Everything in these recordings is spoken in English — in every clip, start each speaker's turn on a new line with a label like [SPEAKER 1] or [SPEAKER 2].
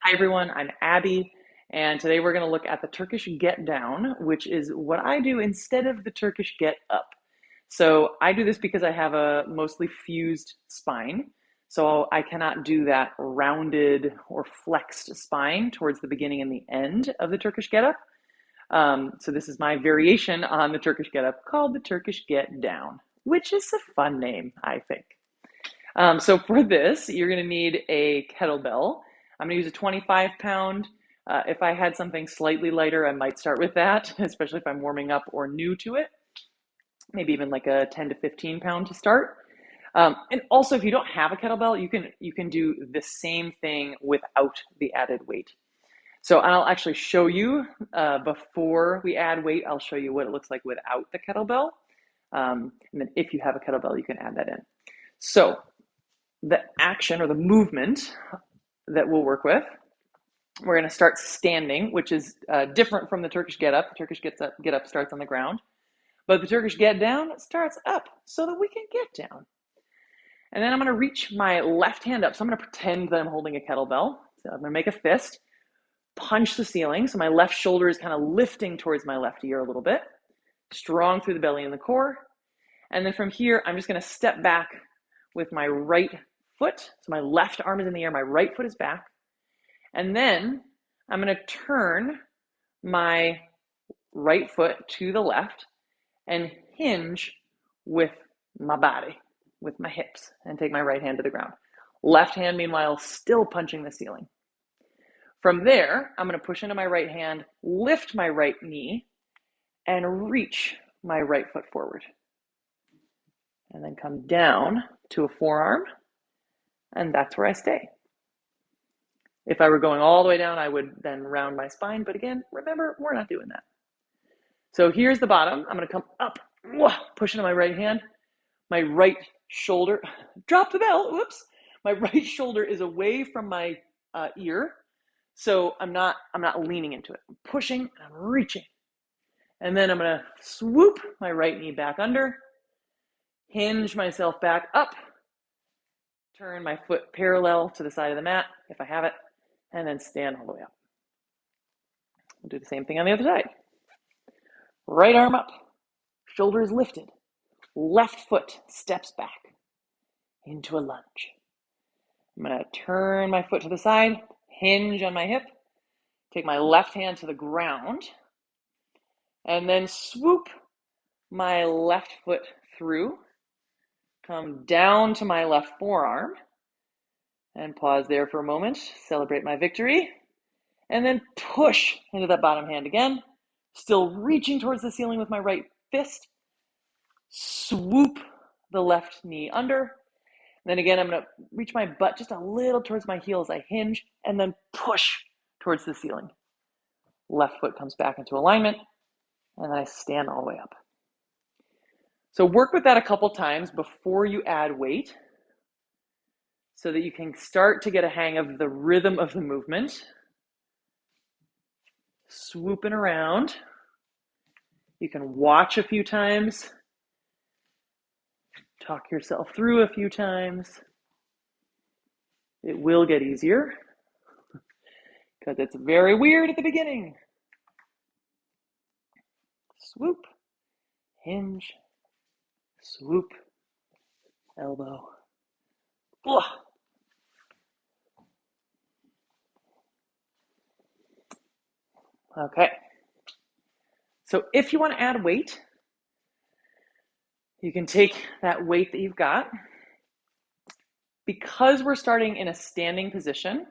[SPEAKER 1] Hi everyone, I'm Abby, and today we're going to look at the Turkish Get-Down, which is what I do instead of the Turkish Get-Up. So I do this because I have a mostly fused spine, so I cannot do that rounded or flexed spine towards the beginning and the end of the Turkish Get-Up. So this is my variation on the Turkish Get-Up called the Turkish Get-Down, which is a fun name, I think. So for this, you're going to need a kettlebell. I'm going to use a 25 pound. If I had something slightly lighter, I might start with that, especially if I'm warming up or new to it. Maybe even like a 10 to 15 pound to start. And also, if you don't have a kettlebell, you can do the same thing without the added weight. So I'll actually show you before we add weight. I'll show you what it looks like without the kettlebell. And then if you have a kettlebell, you can add that in. So the action or the movement that we'll work with, we're going to start standing, which is different from the Turkish get-up. The Turkish get-up starts on the ground, but the Turkish get-down starts up so that we can get down. And then I'm going to reach my left hand up. So I'm going to pretend that I'm holding a kettlebell. So I'm going to make a fist, punch the ceiling. So my left shoulder is kind of lifting towards my left ear a little bit, strong through the belly and the core. And then from here, I'm just going to step back with my right foot. So my left arm is in the air, my right foot is back. And then I'm going to turn my right foot to the left and hinge with my body, with my hips, and take my right hand to the ground. Left hand, meanwhile, still punching the ceiling. From there, I'm going to push into my right hand, lift my right knee, and reach my right foot forward. And then come down to a forearm, and that's where I stay. If I were going all the way down, I would then round my spine. But again, remember, we're not doing that. So here's the bottom. I'm going to come up, push into my right hand. My right shoulder, drop the bell, whoops. My right shoulder is away from my ear. So I'm not leaning into it. I'm pushing, I'm reaching. And then I'm going to swoop my right knee back under, hinge myself back up, turn my foot parallel to the side of the mat if I have it, and then stand all the way up. We'll do the same thing on the other side. Right arm up, shoulders lifted, left foot steps back into a lunge. I'm going to turn my foot to the side, hinge on my hip, take my left hand to the ground, and then swoop my left foot through, come down to my left forearm, and pause there for a moment, celebrate my victory, and then push into that bottom hand again, still reaching towards the ceiling with my right fist, swoop the left knee under. Then again, I'm going to reach my butt just a little towards my heel as I hinge, and then push towards the ceiling. Left foot comes back into alignment, and then I stand all the way up. So work with that a couple times before you add weight so that you can start to get a hang of the rhythm of the movement. Swooping around. You can watch a few times. Talk yourself through a few times. It will get easier because it's very weird at the beginning. Swoop, hinge, swoop, elbow. Ugh. Okay. So if you want to add weight, you can take that weight that you've got. Because we're starting in a standing position,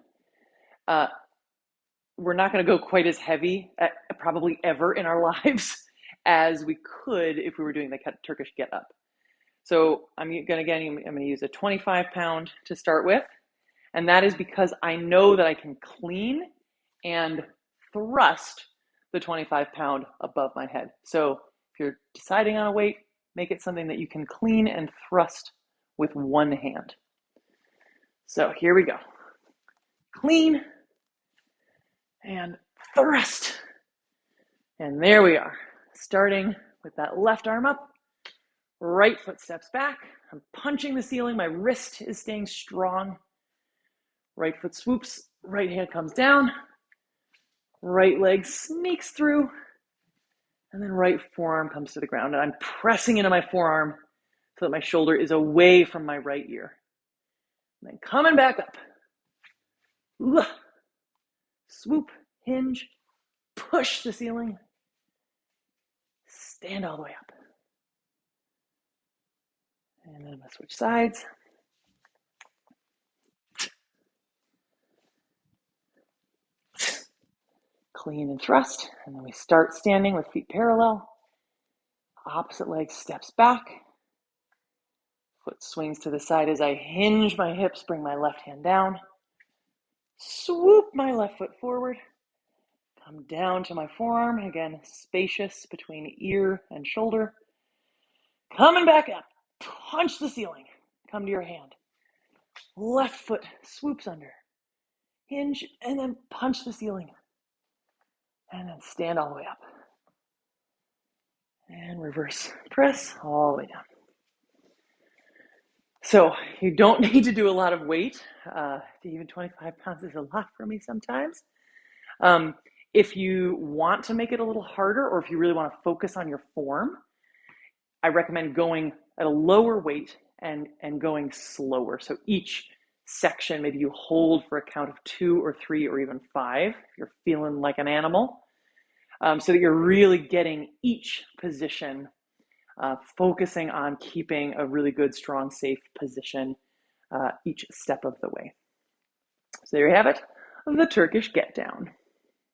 [SPEAKER 1] we're not going to go quite as heavy, probably ever in our lives, as we could if we were doing the Turkish get-up. So I'm going to use a 25 pound to start with. And that is because I know that I can clean and thrust the 25 pound above my head. So if you're deciding on a weight, make it something that you can clean and thrust with one hand. So here we go. Clean and thrust. And there we are, starting with that left arm up, right foot steps back. I'm punching the ceiling. My wrist is staying strong. Right foot swoops Right hand comes down, right leg sneaks through, and then right forearm comes to the ground. And I'm pressing into my forearm so that my shoulder is away from my right ear. And then coming back up. Swoop, hinge, push the ceiling, stand all the way up. And then I'm gonna switch sides. Clean and thrust. And then we start standing with feet parallel. Opposite leg steps back. Foot swings to the side as I hinge my hips, bring my left hand down. Swoop my left foot forward. Come down to my forearm. Again, spacious between ear and shoulder. Coming back up. Punch the ceiling. Come to your hand. Left foot swoops under. Hinge and then punch the ceiling. And then stand all the way up. And reverse press all the way down. So you don't need to do a lot of weight. Even 25 pounds is a lot for me sometimes. If you want to make it a little harder, or if you really want to focus on your form, I recommend going at a lower weight and going slower. So each section, maybe you hold for a count of 2 or 3 or even 5, if you're feeling like an animal, so that you're really getting each position, focusing on keeping a really good, strong, safe position each step of the way. So there you have it, the Turkish Get-Down.